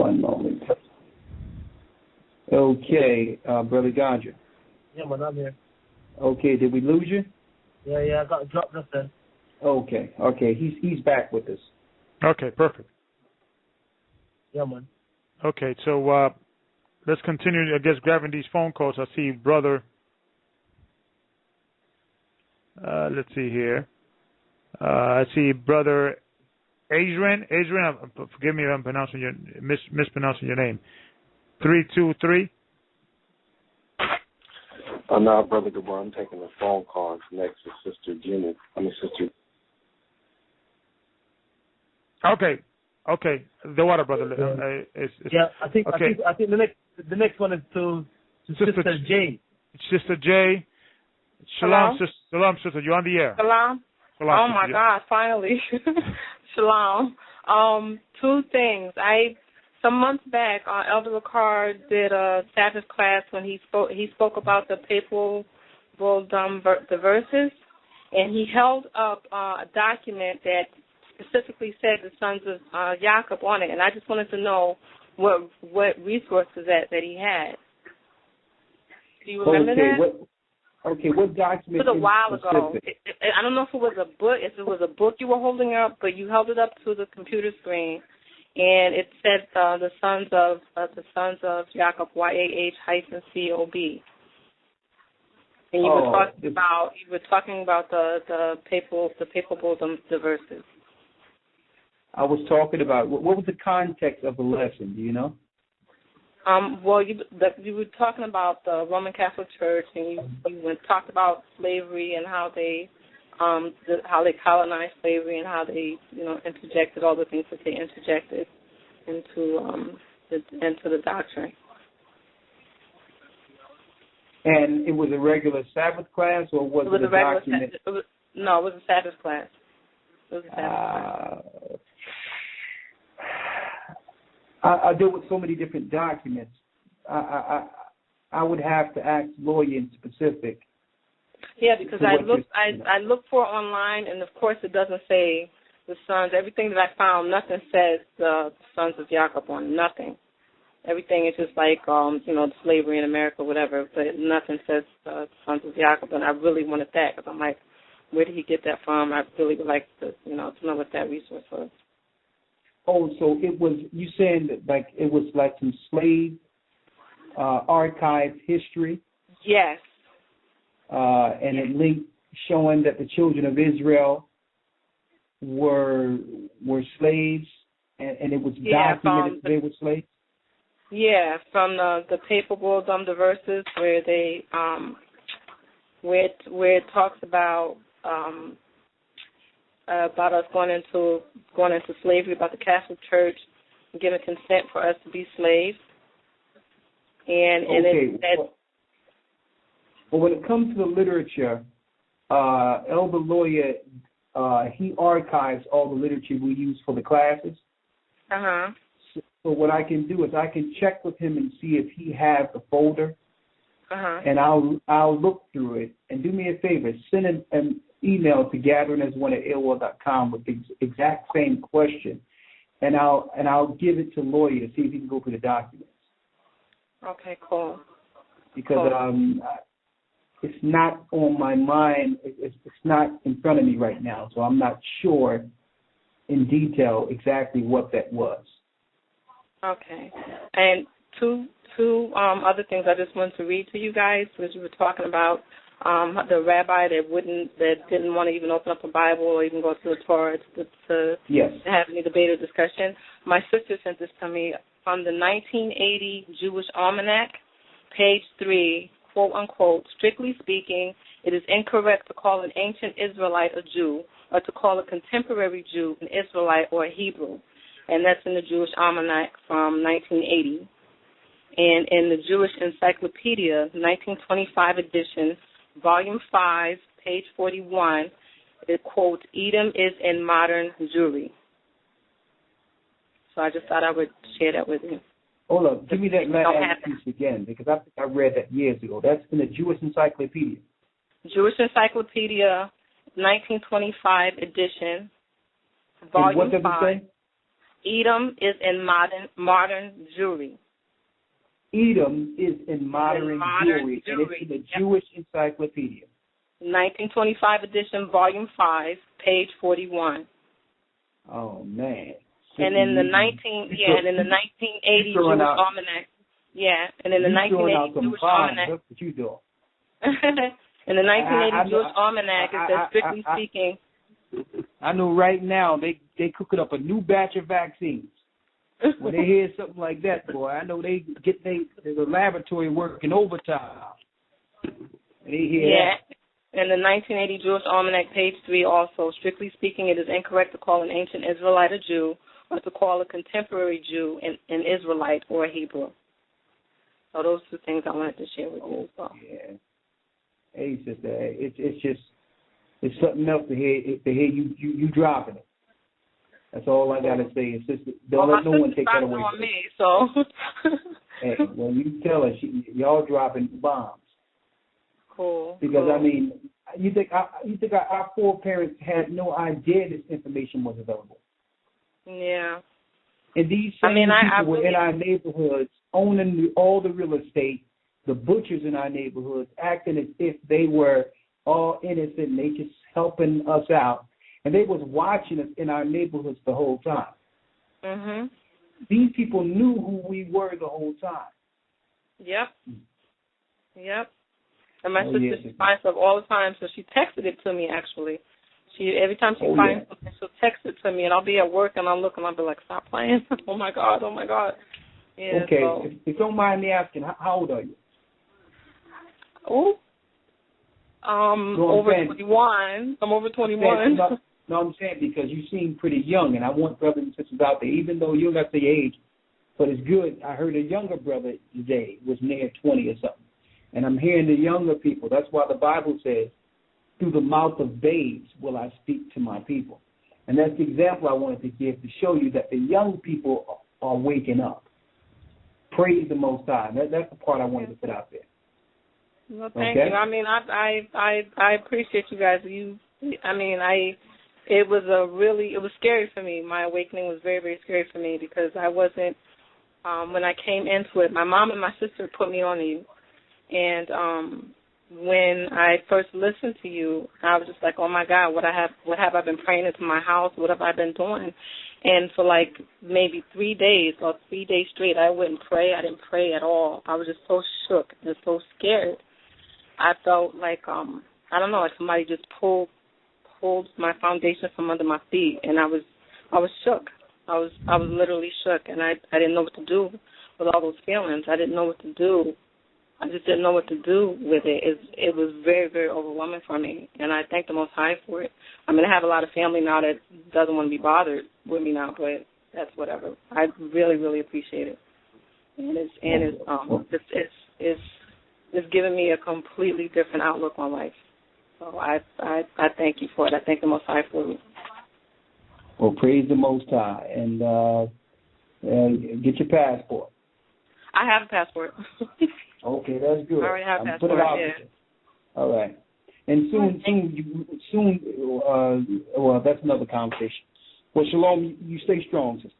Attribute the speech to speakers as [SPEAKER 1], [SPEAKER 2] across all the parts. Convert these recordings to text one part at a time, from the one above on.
[SPEAKER 1] One moment. Okay, Brother Gocc.
[SPEAKER 2] Yeah, man, I'm here.
[SPEAKER 1] Okay, did we lose you?
[SPEAKER 2] Yeah, I got dropped just then.
[SPEAKER 1] Okay, he's back with us.
[SPEAKER 3] Okay, perfect.
[SPEAKER 2] Yeah, man.
[SPEAKER 3] Okay, so let's continue, I guess, grabbing these phone calls. I see brother. Let's see here. I see brother Adrian. Forgive me if I'm mispronouncing your name. 323.
[SPEAKER 4] No, Brother Gabor, I'm taking a phone call next to Sister Jimmy. Sister.
[SPEAKER 3] Okay. The water, brother.
[SPEAKER 2] I think the next one is to Sister J.
[SPEAKER 3] Sister J. Shalom, sister. Shalom, sister. You're on the air.
[SPEAKER 5] Shalom. Oh my God! Finally, Shalom. Two things. Some months back, Elder Ricard did a Sabbath class when he spoke about the papal the verses, and he held up a document that specifically said the sons of Jacob on it, and I just wanted to know what resources that he had. Do you remember that?
[SPEAKER 1] What document?
[SPEAKER 5] It was a while ago. I don't know if it was a book. If it was a book you were holding up, but you held it up to the computer screen, and it said the sons of Jacob, YAH-COB. And you were talking about the papal bulls, the verses.
[SPEAKER 1] I was talking about what was the context of the lesson? Do you know?
[SPEAKER 5] Well, you were talking about the Roman Catholic Church, and you talked about slavery and how they colonized slavery and how they interjected all the things that they interjected into the doctrine.
[SPEAKER 1] And it was a regular Sabbath class, or was it a document?
[SPEAKER 5] It was a Sabbath class. It was a Sabbath class.
[SPEAKER 1] I deal with so many different documents. I would have to ask lawyer in specific.
[SPEAKER 5] Yeah, because I looked for it online, and of course it doesn't say the sons. Everything that I found, nothing says the sons of Jacob on nothing. Everything is just like slavery in America, whatever. But nothing says sons of Jacob, and I really wanted that because I'm like, where did he get that from? I really would like to know what that resource was.
[SPEAKER 1] Oh, so it was, you saying that it was like some slave archive history?
[SPEAKER 5] Yes.
[SPEAKER 1] And it linked showing that the children of Israel were slaves, and it was documented that they were slaves?
[SPEAKER 5] Yeah, from the papal bulls, the verses where they where it talks about us going into slavery, about the Catholic Church giving consent for us to be slaves.
[SPEAKER 1] Well, when it comes to the literature, Elder Lawyer, he archives all the literature we use for the classes.
[SPEAKER 5] Uh-huh.
[SPEAKER 1] So what I can do is I can check with him and see if he has the folder, and I'll look through it. And do me a favor, send an email to gatheringas1@AOL.com with the exact same question, and I'll give it to lawyer to see if he can go through the documents.
[SPEAKER 5] Okay, cool.
[SPEAKER 1] Because it's not on my mind. It's not in front of me right now, so I'm not sure in detail exactly what that was.
[SPEAKER 5] Okay. And two other things I just wanted to read to you guys, because you were talking about the rabbi that didn't want to even open up a Bible or even go to the Torah to have any debate or discussion. My sister sent this to me from the 1980 Jewish Almanac, page 3, quote unquote, strictly speaking, it is incorrect to call an ancient Israelite a Jew or to call a contemporary Jew an Israelite or a Hebrew. And that's in the Jewish Almanac from 1980. And in the Jewish Encyclopedia, 1925 edition, volume 5, page 41, it quotes, Edom is in modern Jewry. So I just thought I would share that with you.
[SPEAKER 1] Hold up, give me that last piece again, because I think I read that years ago. That's in the Jewish Encyclopedia.
[SPEAKER 5] Jewish Encyclopedia, 1925 edition, volume 5. Edom is in modern Jewry.
[SPEAKER 1] Edom is in modern Jewry, and it's in the Jewish Encyclopedia.
[SPEAKER 5] 1925 edition, volume 5, page 41.
[SPEAKER 1] Oh man.
[SPEAKER 5] And in the 1980 Jewish Almanac. Yeah, and in the 1980 Jewish Almanac.
[SPEAKER 1] That's what you doing.
[SPEAKER 5] In the 1980 Jewish Almanac, it says, strictly speaking.
[SPEAKER 1] I know right now they cooking up a new batch of vaccines. When they hear something like that, boy, I know they get the laboratory working overtime. They hear that.
[SPEAKER 5] In the 1980 Jewish Almanac, page 3 also, strictly speaking, it is incorrect to call an ancient Israelite a Jew or to call a contemporary Jew an Israelite or a Hebrew. So those two things I wanted to share with you as well.
[SPEAKER 1] Yeah. Hey, sister, it's something else to hear you dropping it. That's all I gotta say. It's just don't let no one take that away from
[SPEAKER 5] me. So.
[SPEAKER 1] Hey, when you tell her y'all dropping bombs.
[SPEAKER 5] Cool.
[SPEAKER 1] Because I mean, you think our foreparents had no idea this information was available?
[SPEAKER 5] Yeah.
[SPEAKER 1] And these same people were in our neighborhoods owning all the real estate, the butchers in our neighborhoods acting as if they were all innocent and they just helping us out. And they was watching us in our neighborhoods the whole time.
[SPEAKER 5] Mhm.
[SPEAKER 1] These people knew who we were the whole time.
[SPEAKER 5] Yep. And my sister, she finds stuff all the time, so she texted it to me, actually. Every time she finds something, she'll text it to me, and I'll be at work, and I'll look, and I'll be like, stop playing. Oh, my God. Yeah,
[SPEAKER 1] okay,
[SPEAKER 5] so.
[SPEAKER 1] if you don't mind me asking, how old are you?
[SPEAKER 5] Oh, over 21. I'm over 21.
[SPEAKER 1] No, I'm saying because you seem pretty young, and I want brothers and sisters out there, even though you don't have to say age, but it's good. I heard a younger brother today was near 20 or something. And I'm hearing the younger people. That's why the Bible says, through the mouth of babes will I speak to my people. And that's the example I wanted to give to show you that the young people are waking up. Praise the Most High. That's the part I wanted to put out there.
[SPEAKER 5] Well, thank you. I mean, I appreciate you guys. It was scary for me. My awakening was very, very scary for me because I wasn't, when I came into it, my mom and my sister put me on you. And when I first listened to you, I was just like, oh, my God, what have I been praying into my house? What have I been doing? And for like maybe 3 days or 3 days straight, I wouldn't pray. I didn't pray at all. I was just so shook and so scared. I felt like, I don't know, like somebody just pulled my foundation from under my feet. And I was shook. I was literally shook, and I didn't know what to do with all those feelings. I didn't know what to do. I just didn't know what to do with it. It was very, very overwhelming for me, and I thank the Most High for it. I mean, I have a lot of family now that doesn't want to be bothered with me now, but that's whatever. I really, really appreciate it, and it's given me a completely different outlook on life. So I thank you for it. I thank the Most High for it.
[SPEAKER 1] Well, praise the Most High, and get your passport.
[SPEAKER 5] I have a passport.
[SPEAKER 1] Okay, that's good.
[SPEAKER 5] I already have a passport.
[SPEAKER 1] Put it out there. All right. And soon, well, that's another conversation. Well, Shalom, you stay strong, sister.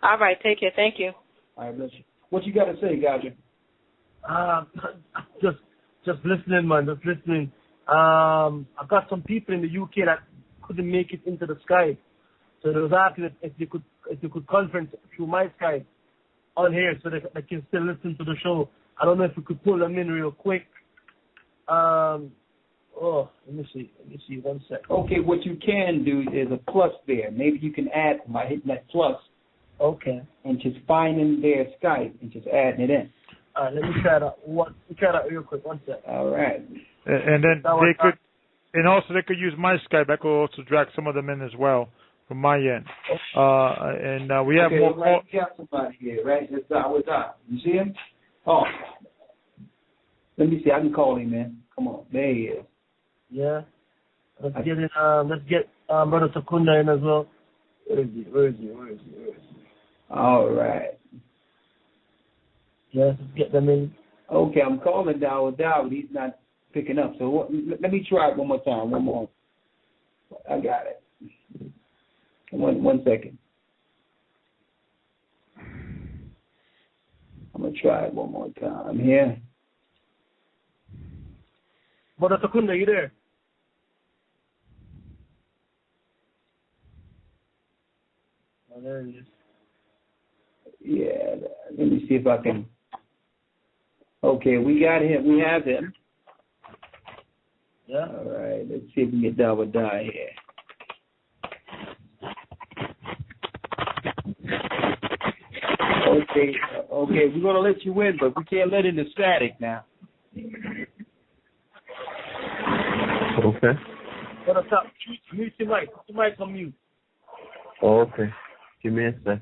[SPEAKER 5] All right, take care. Thank you.
[SPEAKER 1] All right, bless you. What you got to say, Gocc?
[SPEAKER 2] Just listening, man. Just listening. I've got some people in the UK that couldn't make it into the Skype, so they was asking if they could conference through my Skype on here, so they can still listen to the show. I don't know if we could pull them in real quick. Let me see 1 sec.
[SPEAKER 1] Okay, what you can do is a plus there. Maybe you can add them by hitting that plus.
[SPEAKER 2] Okay.
[SPEAKER 1] And just finding their Skype and just adding it in.
[SPEAKER 2] All right, let me try that real quick. 1 sec.
[SPEAKER 1] All right.
[SPEAKER 3] And then they could use my Skype. I could also drag some of them in as well from my end. We have more.
[SPEAKER 1] Right, we got somebody here, right? That's Dawud. You see him? Oh, let me see. I can call him, man. Come on, there he is.
[SPEAKER 2] Yeah. Let's get Brother Secunda in as well. Where is he?
[SPEAKER 1] All right.
[SPEAKER 2] Yeah, let's get them in.
[SPEAKER 1] Okay, I'm calling Dawud. He's not picking up. So let me try it one more time. One more. I got it. One second. I'm going to try it one more time here.
[SPEAKER 2] Brother Takunda, you there? Oh, there he is.
[SPEAKER 1] Yeah, let me see if I can. Okay, we got him. We have him.
[SPEAKER 2] Yeah.
[SPEAKER 1] All right, let's see if we can get Dawa Die here. Okay, we're going to let you in, but we can't let in the static now.
[SPEAKER 6] Okay.
[SPEAKER 2] Brother Top, mute your mic. Put your mic on mute.
[SPEAKER 6] Oh, okay. Give me a sec.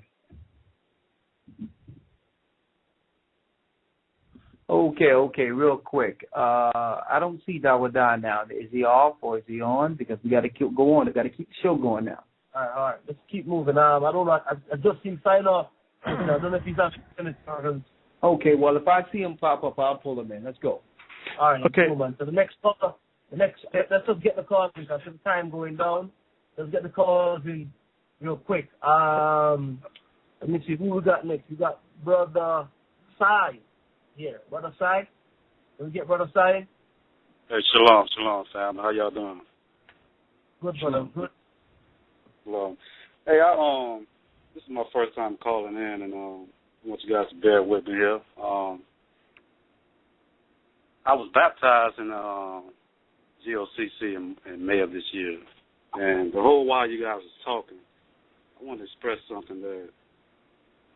[SPEAKER 1] Okay, real quick. I don't see Dawadan now. Is he off or is he on? Because we got to go on. We got to keep the show going now.
[SPEAKER 2] All right. Let's keep moving. I don't know. I just seen sign off. I don't know if he's actually finished.
[SPEAKER 1] Okay, well, if I see him pop up, I'll pull him in. Let's go.
[SPEAKER 2] All right.
[SPEAKER 3] Okay.
[SPEAKER 2] Move on. So let's just get the calls in because the time going down. Let's get the calls in real quick. Let me see who we got next. We got Brother Sai here. Brother Sai. Can we get Brother Sai?
[SPEAKER 7] Hey, shalom, fam. How y'all doing?
[SPEAKER 2] Good, brother. Good.
[SPEAKER 7] Shalom. Hey, this is my first time calling in, and I want you guys to bear with me here. I was baptized in GOCC in May of this year, and the whole while you guys was talking, I want to express something that,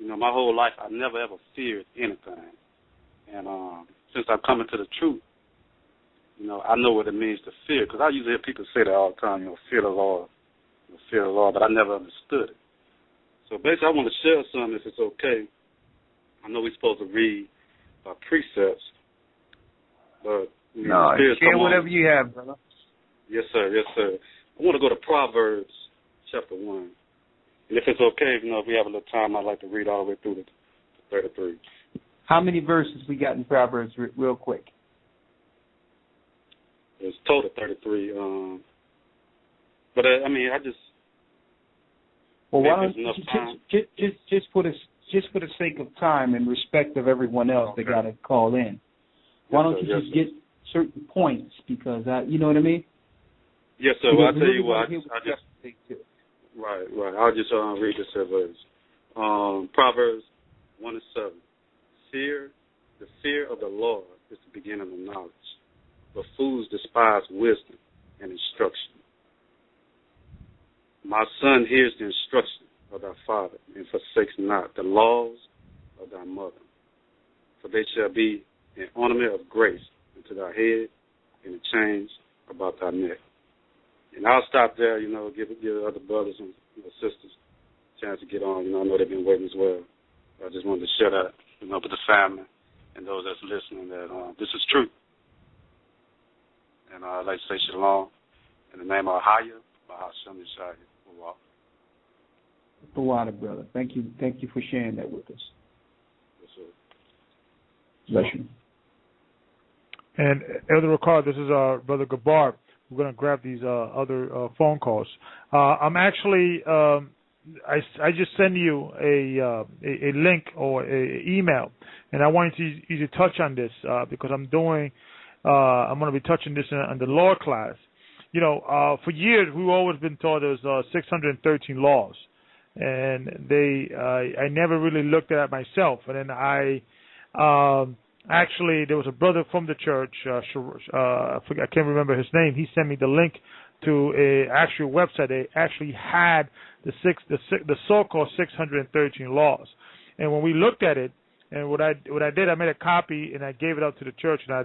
[SPEAKER 7] my whole life I never ever feared anything, and since I've come into the truth, I know what it means to fear, because I usually hear people say that all the time, fear the Lord, but I never understood it. So basically, I want to share something, if it's okay. I know we're supposed to read by precepts, but
[SPEAKER 1] share whatever you have, brother.
[SPEAKER 7] Yes, sir. I want to go to Proverbs chapter 1. And if it's okay, if we have a little time, I'd like to read all the way through to 33.
[SPEAKER 1] How many verses we got in Proverbs real quick?
[SPEAKER 7] It's total 33. But I just.
[SPEAKER 1] Well, why don't you just for the sake of time and respect of everyone else that got to call in, why don't you just get certain points because you know what I mean?
[SPEAKER 7] Yes, sir. Well, I'll tell you what. Right. I'll just read this verse. Proverbs 1:7. The fear of the Lord is the beginning of knowledge, but fools despise wisdom and instruction. My son hears the instruction of thy father, and forsakes not the laws of thy mother. For they shall be an ornament of grace unto thy head, and a change about thy neck. And I'll stop there, give other brothers and sisters a chance to get on. I know they've been waiting as well. I just wanted to share that, with the family and those that's listening that this is true. And I'd like to say shalom in the name of Ahaya, Bahashem Yeshaya.
[SPEAKER 1] The water, brother. Thank you for sharing that with us.
[SPEAKER 7] Yes, sir.
[SPEAKER 1] Bless you.
[SPEAKER 3] And Elder Ricard, this is Brother Gabar. We're going to grab these other phone calls. I'm actually, I just send you a link or a email, and I wanted you to touch on this because I'm going to be touching this in the law class. For years we've always been taught there's 613 laws, and I never really looked at it myself. And then I actually there was a brother from the church, I can't remember his name. He sent me the link to a actual website. They actually had the so-called 613 laws. And when we looked at it, and what I did, I made a copy and I gave it out to the church, and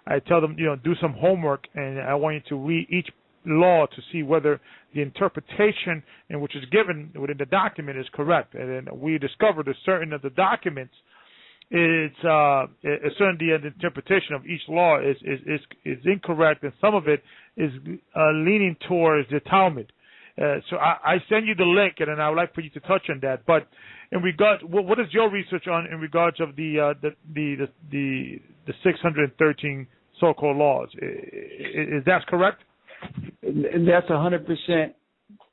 [SPEAKER 3] I tell them, do some homework, and I want you to read each law to see whether the interpretation in which is given within the document is correct. And then we discovered that certain of the documents, the interpretation of each law is incorrect, and some of it is leaning towards the Talmud. So I send you the link, and then I would like for you to touch on that. But in regard, what is your research on in regards of the 613 so-called laws? Is that correct?
[SPEAKER 1] And that's 100%